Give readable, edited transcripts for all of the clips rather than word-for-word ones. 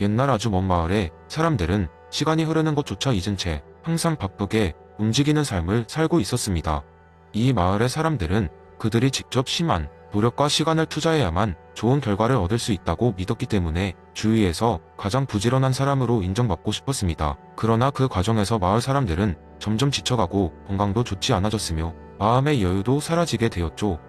옛날 아주 먼 마을에 사람들은 시간이 흐르는 것조차 잊은 채 항상 바쁘게 움직이는 삶을 살고 있었습니다. 이 마을의 사람들은 그들이 직접 심한 노력과 시간을 투자해야만 좋은 결과를 얻을 수 있다고 믿었기 때문에 주위에서 가장 부지런한 사람으로 인정받고 싶었습니다. 그러나 그 과정에서 마을 사람들은 점점 지쳐가고 건강도 좋지 않아졌으며 마음의 여유도 사라지게 되었죠.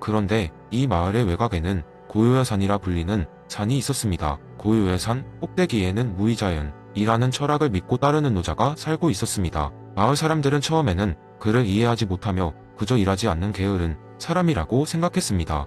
그런데 이 마을의 외곽에는 고요의 산이라 불리는 산이 있었습니다. 고요의 산 꼭대기에는 무의자연이라는 철학을 믿고 따르는 노자가 살고 있었습니다. 마을 사람들은 처음에는 그를 이해하지 못하며 그저 일하지 않는 게으른 사람이라고 생각했습니다.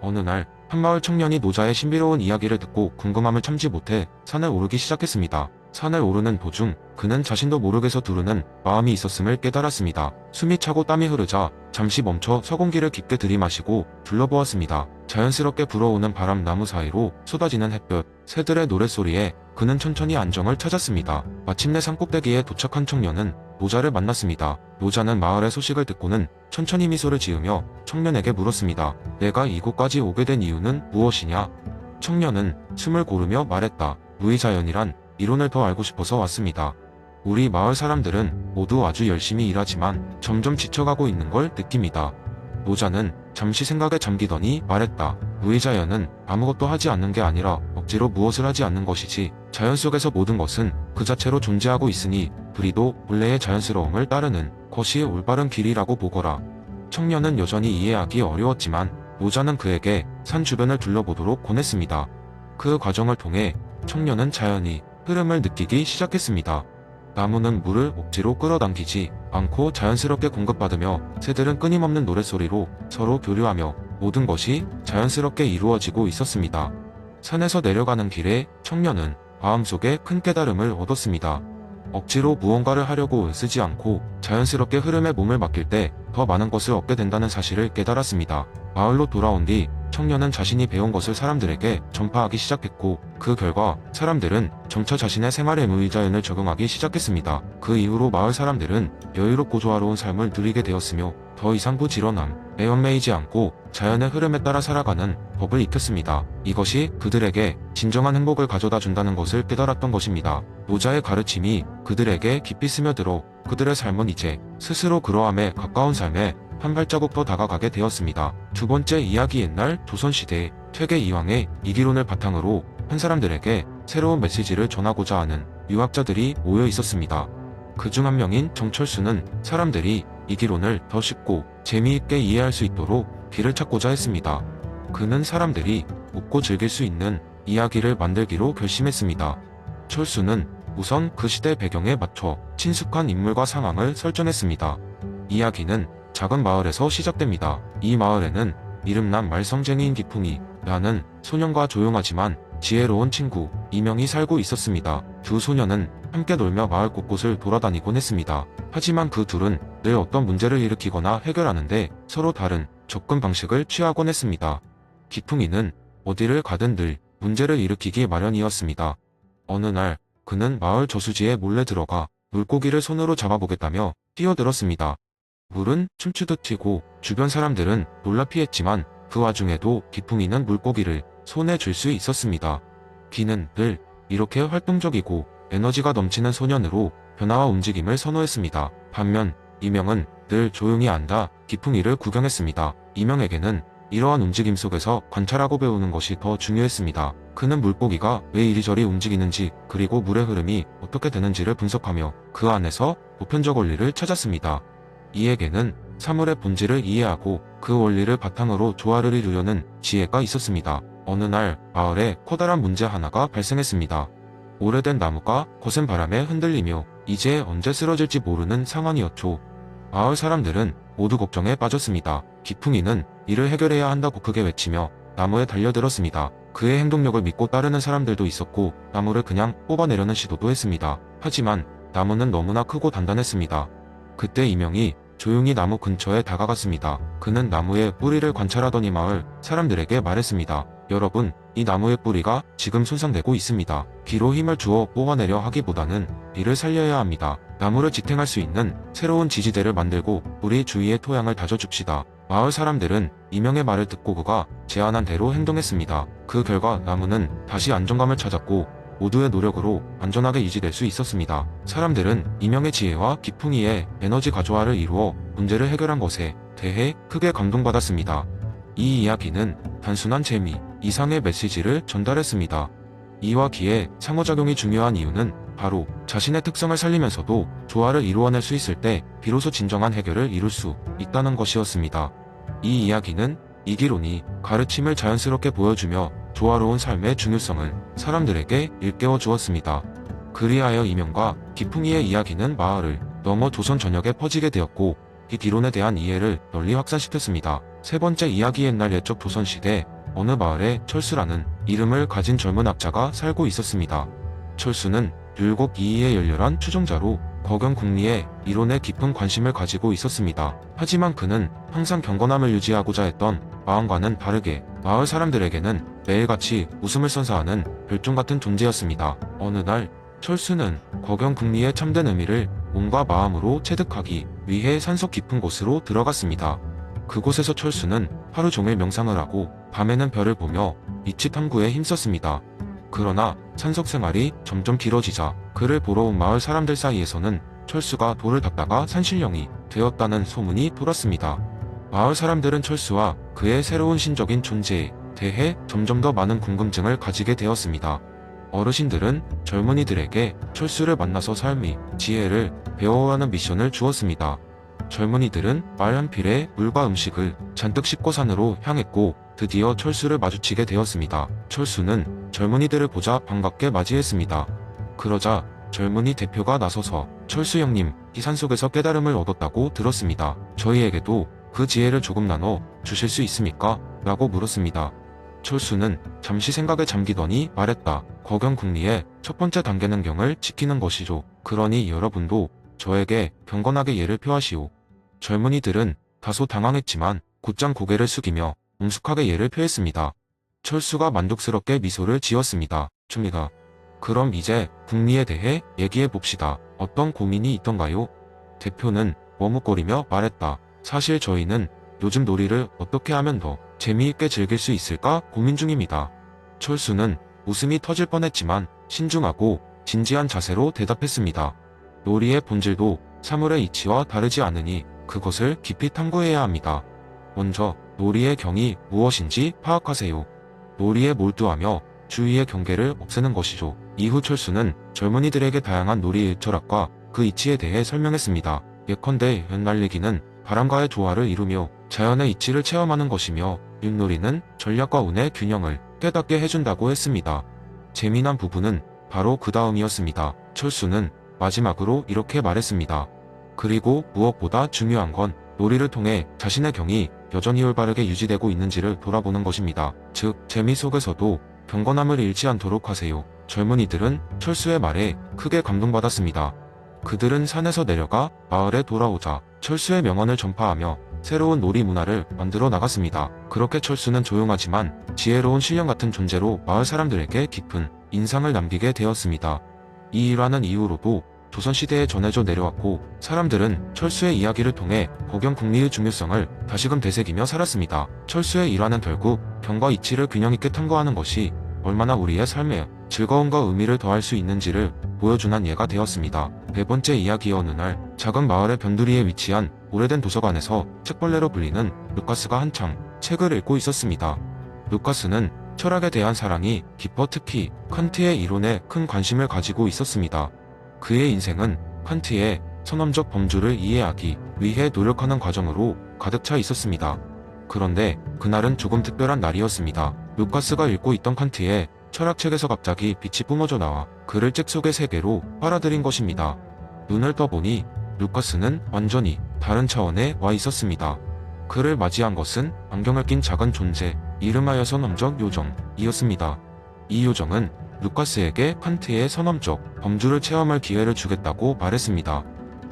어느 날 한 마을 청년이 노자의 신비로운 이야기를 듣고 궁금함을 참지 못해 산을 오르기 시작했습니다. 산을 오르는 도중 그는 자신도 모르게서 두르는 마음이 있었음을 깨달았습니다. 숨이 차고 땀이 흐르자 잠시 멈춰 서공기를 깊게 들이마시고 둘러보았습니다. 자연스럽게 불어오는 바람, 나무 사이로 쏟아지는 햇볕, 새들의 노랫소리에 그는 천천히 안정을 찾았습니다. 마침내 산꼭대기에 도착한 청년은 노자를 만났습니다. 노자는 마을의 소식을 듣고는 천천히 미소를 지으며 청년에게 물었습니다. 내가 이곳까지 오게 된 이유는 무엇이냐? 청년은 숨을 고르며 말했다. 무의자연이란 이론을 더 알고 싶어서 왔습니다. 우리 마을 사람들은 모두 아주 열심히 일하지만 점점 지쳐가고 있는 걸 느낍니다. 노자는 잠시 생각에 잠기더니 말했다. 무의자연은 아무것도 하지 않는 게 아니라 억지로 무엇을 하지 않는 것이지, 자연 속에서 모든 것은 그 자체로 존재하고 있으니 우리도 본래의 자연스러움을 따르는 것이 올바른 길이라고 보거라. 청년은 여전히 이해하기 어려웠지만 노자는 그에게 산 주변을 둘러보도록 권했습니다. 그 과정을 통해 청년은 자연히 흐름을 느끼기 시작했습니다. 나무는 물을 억지로 끌어당기지 않고 자연스럽게 공급받으며 새들은 끊임없는 노랫소리로 서로 교류하며 모든 것이 자연스럽게 이루어지고 있었습니다. 산에서 내려가는 길에 청년은 마음속에 큰 깨달음을 얻었습니다. 억지로 무언가를 하려고 애쓰지 않고 자연스럽게 흐름에 몸을 맡길 때 더 많은 것을 얻게 된다는 사실을 깨달았습니다. 마을로 돌아온 뒤 청년은 자신이 배운 것을 사람들에게 전파하기 시작했고, 그 결과 사람들은 점차 자신의 생활에 무의자연을 적용하기 시작했습니다. 그 이후로 마을 사람들은 여유롭고 조화로운 삶을 누리게 되었으며 더 이상 부지런함에 얽매이지 않고 자연의 흐름에 따라 살아가는 법을 익혔습니다. 이것이 그들에게 진정한 행복을 가져다 준다는 것을 깨달았던 것입니다. 노자의 가르침이 그들에게 깊이 스며들어 그들의 삶은 이제 스스로 그러함에 가까운 삶에 한 발자국 더 다가가게 되었습니다. 두 번째 이야기. 옛날 조선시대 퇴계 이황의 이기론을 바탕으로 한 사람들에게 새로운 메시지를 전하고자 하는 유학자들이 모여 있었습니다. 그중 한 명인 정철수는 사람들이 이기론을 더 쉽고 재미있게 이해할 수 있도록 길을 찾고자 했습니다. 그는 사람들이 웃고 즐길 수 있는 이야기를 만들기로 결심했습니다. 철수는 우선 그 시대 배경에 맞춰 친숙한 인물과 상황을 설정했습니다. 이야기는 작은 마을에서 시작됩니다. 이 마을에는 이름난 말썽쟁이인 기풍이라는 소년과 조용하지만 지혜로운 친구 이명이 살고 있었습니다. 두 소년은 함께 놀며 마을 곳곳을 돌아다니곤 했습니다. 하지만 그 둘은 늘 어떤 문제를 일으키거나 해결하는데 서로 다른 접근 방식을 취하곤 했습니다. 기풍이는 어디를 가든 늘 문제를 일으키기 마련이었습니다. 어느 날 그는 마을 저수지에 몰래 들어가 물고기를 손으로 잡아보겠다며 뛰어들었습니다. 물은 춤추듯 튀고 주변 사람들은 놀라 피했지만 그 와중에도 기풍이는 물고기를 손에 쥘 수 있었습니다. 기는 늘 이렇게 활동적이고 에너지가 넘치는 소년으로 변화와 움직임을 선호했습니다. 반면 이명은 늘 조용히 앉아 기풍이를 구경했습니다. 이명에게는 이러한 움직임 속에서 관찰하고 배우는 것이 더 중요했습니다. 그는 물고기가 왜 이리저리 움직이는지, 그리고 물의 흐름이 어떻게 되는지를 분석하며 그 안에서 보편적 원리를 찾았습니다. 이에게는 사물의 본질을 이해하고 그 원리를 바탕으로 조화를 이루려는 지혜가 있었습니다. 어느 날 마을에 커다란 문제 하나가 발생했습니다. 오래된 나무가 거센 바람에 흔들리며 이제 언제 쓰러질지 모르는 상황이었죠. 마을 사람들은 모두 걱정에 빠졌습니다. 기풍이는 이를 해결해야 한다고 크게 외치며 나무에 달려들었습니다. 그의 행동력을 믿고 따르는 사람들도 있었고 나무를 그냥 뽑아내려는 시도도 했습니다. 하지만 나무는 너무나 크고 단단했습니다. 그때 이명이 조용히 나무 근처에 다가갔습니다. 그는 나무의 뿌리를 관찰하더니 마을 사람들에게 말했습니다. 여러분, 이 나무의 뿌리가 지금 손상되고 있습니다. 귀로 힘을 주어 뽑아내려 하기보다는 이를 살려야 합니다. 나무를 지탱할 수 있는 새로운 지지대를 만들고 뿌리 주위의 토양을 다져줍시다. 마을 사람들은 이명의 말을 듣고 그가 제안한 대로 행동했습니다. 그 결과 나무는 다시 안정감을 찾았고 모두의 노력으로 안전하게 유지될 수 있었습니다. 사람들은 이명의 지혜와 기풍이의 에너지 가조화를 이루어 문제를 해결한 것에 대해 크게 감동받았습니다. 이 이야기는 단순한 재미, 이상의 메시지를 전달했습니다. 이와 기의 상호작용이 중요한 이유는 바로 자신의 특성을 살리면서도 조화를 이루어낼 수 있을 때 비로소 진정한 해결을 이룰 수 있다는 것이었습니다. 이 이야기는 이기론이 가르침을 자연스럽게 보여주며 조화로운 삶의 중요성을 사람들에게 일깨워 주었습니다. 그리하여 이명과 기풍이의 이야기는 마을을 넘어 조선 전역에 퍼지게 되었고 이 기론에 대한 이해를 널리 확산시켰습니다. 세 번째 이야기. 옛날 옛적 조선시대 어느 마을에 철수라는 이름을 가진 젊은 학자가 살고 있었습니다. 철수는 율곡 이의의 열렬한 추종자로 거경궁리의 이론에 깊은 관심을 가지고 있었습니다. 하지만 그는 항상 경건함을 유지하고자 했던 마음과는 다르게 마을 사람들에게는 매일같이 웃음을 선사하는 별종 같은 존재였습니다. 어느 날 철수는 거경궁리의 참된 의미를 몸과 마음으로 체득하기 위해 산속 깊은 곳으로 들어갔습니다. 그곳에서 철수는 하루 종일 명상을 하고 밤에는 별을 보며 이치 탐구에 힘썼습니다. 그러나 산속 생활이 점점 길어지자 그를 보러 온 마을 사람들 사이에서는 철수가 돌을 닦다가 산신령이 되었다는 소문이 돌았습니다. 마을 사람들은 철수와 그의 새로운 신적인 존재에 대해 점점 더 많은 궁금증을 가지게 되었습니다. 어르신들은 젊은이들에게 철수를 만나서 삶의 지혜를 배워가는 미션을 주었습니다. 젊은이들은 말 한 필에 물과 음식을 잔뜩 싣고 산으로 향했고 드디어 철수를 마주치게 되었습니다. 철수는 젊은이들을 보자 반갑게 맞이했습니다. 그러자 젊은이 대표가 나서서 철수 형님, 이 산속에서 깨달음을 얻었다고 들었습니다. 저희에게도 그 지혜를 조금 나눠 주실 수 있습니까? 라고 물었습니다. 철수는 잠시 생각에 잠기더니 말했다. 거경궁리의 첫 번째 단계는 경을 지키는 것이죠. 그러니 여러분도 저에게 경건하게 예를 표하시오. 젊은이들은 다소 당황했지만 곧장 고개를 숙이며 엄숙하게 예를 표했습니다. 철수가 만족스럽게 미소를 지었습니다. 줍니다. 그럼 이제 궁리에 대해 얘기해 봅시다. 어떤 고민이 있던가요? 대표는 머뭇거리며 말했다. 사실 저희는 요즘 놀이를 어떻게 하면 더 재미있게 즐길 수 있을까 고민 중입니다. 철수는 웃음이 터질 뻔했지만 신중하고 진지한 자세로 대답했습니다. 놀이의 본질도 사물의 이치와 다르지 않으니 그것을 깊이 탐구해야 합니다. 먼저 놀이의 경이 무엇인지 파악하세요. 놀이에 몰두하며 주위의 경계를 없애는 것이죠. 이후 철수는 젊은이들에게 다양한 놀이의 철학과 그 이치에 대해 설명했습니다. 예컨대 연날리기는 바람과의 조화를 이루며 자연의 이치를 체험하는 것이며 윷놀이는 전략과 운의 균형을 깨닫게 해준다고 했습니다. 재미난 부분은 바로 그 다음이었습니다. 철수는 마지막으로 이렇게 말했습니다. 그리고 무엇보다 중요한 건 놀이를 통해 자신의 경이 여전히 올바르게 유지되고 있는지를 돌아보는 것입니다. 즉, 재미 속에서도 경건함을 잃지 않도록 하세요. 젊은이들은 철수의 말에 크게 감동받았습니다. 그들은 산에서 내려가 마을에 돌아오자 철수의 명언을 전파하며 새로운 놀이 문화를 만들어 나갔습니다. 그렇게 철수는 조용하지만 지혜로운 신령 같은 존재로 마을 사람들에게 깊은 인상을 남기게 되었습니다. 이 일화는 이후로도 조선시대에 전해져 내려왔고 사람들은 철수의 이야기를 통해 거경궁리의 중요성을 다시금 되새기며 살았습니다. 철수의 일화는 결국 경과 이치를 균형 있게 탐구하는 것이 얼마나 우리의 삶에 즐거움과 의미를 더할 수 있는지를 보여주는 예가 되었습니다. 네 번째 이야기. 어느 날 작은 마을의 변두리에 위치한 오래된 도서관에서 책벌레로 불리는 루카스가 한창 책을 읽고 있었습니다. 루카스는 철학에 대한 사랑이 깊어 특히 칸트의 이론에 큰 관심을 가지고 있었습니다. 그의 인생은 칸트의 선험적 범주를 이해하기 위해 노력하는 과정으로 가득 차 있었습니다. 그런데 그날은 조금 특별한 날이었습니다. 루카스가 읽고 있던 칸트의 철학책에서 갑자기 빛이 뿜어져 나와 그를 책 속의 세계로 빨아들인 것입니다. 눈을 떠보니 루카스는 완전히 다른 차원에 와 있었습니다. 그를 맞이한 것은 안경을 낀 작은 존재, 이름하여 선험적 요정이었습니다. 이 요정은 루카스에게 칸트의 선험적 범주를 체험할 기회를 주겠다고 말했습니다.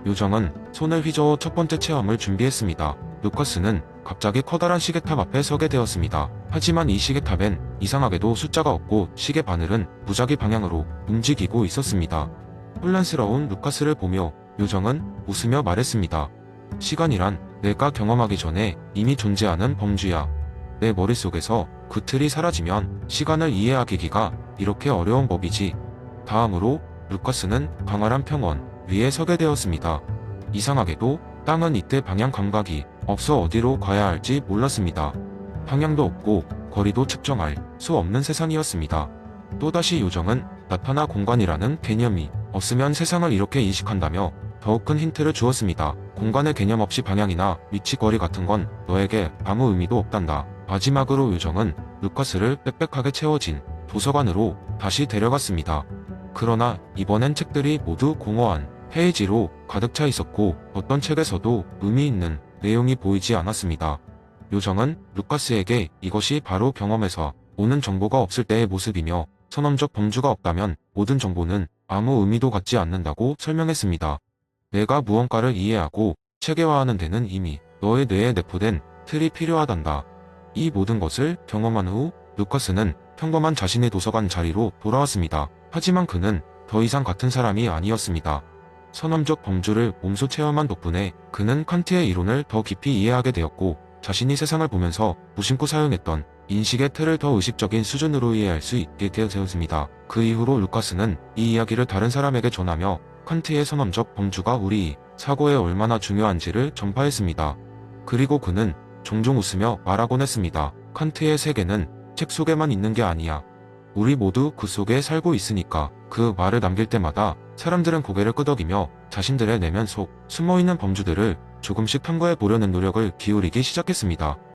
요정은 손을 휘저어 첫 번째 체험을 준비했습니다. 루카스는 갑자기 커다란 시계탑 앞에 서게 되었습니다. 하지만 이 시계탑엔 이상하게도 숫자가 없고 시계 바늘은 무작위 방향으로 움직이고 있었습니다. 혼란스러운 루카스를 보며 요정은 웃으며 말했습니다. 시간이란 내가 경험하기 전에 이미 존재하는 범주야. 내 머릿속에서 그 틀이 사라지면 시간을 이해하기가 이렇게 어려운 법이지. 다음으로 루카스는 광활한 평원 위에 서게 되었습니다. 이상하게도 땅은 이때 방향 감각이 없어 어디로 가야 할지 몰랐습니다. 방향도 없고 거리도 측정할 수 없는 세상이었습니다. 또다시 요정은 나타나 공간이라는 개념이 없으면 세상을 이렇게 인식한다며 더욱 큰 힌트를 주었습니다. 공간의 개념 없이 방향이나 위치 거리 같은 건 너에게 아무 의미도 없단다. 마지막으로 요정은 루카스를 빽빽하게 채워진 도서관으로 다시 데려갔습니다. 그러나 이번엔 책들이 모두 공허한 페이지로 가득 차 있었고 어떤 책에서도 의미 있는 내용이 보이지 않았습니다. 요정은 루카스에게 이것이 바로 경험에서 오는 정보가 없을 때의 모습이며 선언적 범주가 없다면 모든 정보는 아무 의미도 갖지 않는다고 설명했습니다. 내가 무언가를 이해하고 체계화하는 데는 이미 너의 뇌에 내포된 틀이 필요하단다. 이 모든 것을 경험한 후 루카스는 평범한 자신의 도서관 자리로 돌아왔습니다. 하지만 그는 더 이상 같은 사람이 아니었습니다. 선언적 범주를 몸소 체험한 덕분에 그는 칸트의 이론을 더 깊이 이해하게 되었고 자신이 세상을 보면서 무심코 사용했던 인식의 틀을 더 의식적인 수준으로 이해할 수 있게 되었습니다. 그 이후로 루카스는 이 이야기를 다른 사람에게 전하며 칸트의 선언적 범주가 우리 사고에 얼마나 중요한지를 전파했습니다. 그리고 그는 종종 웃으며 말하곤 했습니다. 칸트의 세계는 책 속에만 있는 게 아니야. 우리 모두 그 속에 살고 있으니까. 그 말을 남길 때마다 사람들은 고개를 끄덕이며 자신들의 내면 속 숨어있는 범주들을 조금씩 탐구해 보려는 노력을 기울이기 시작했습니다.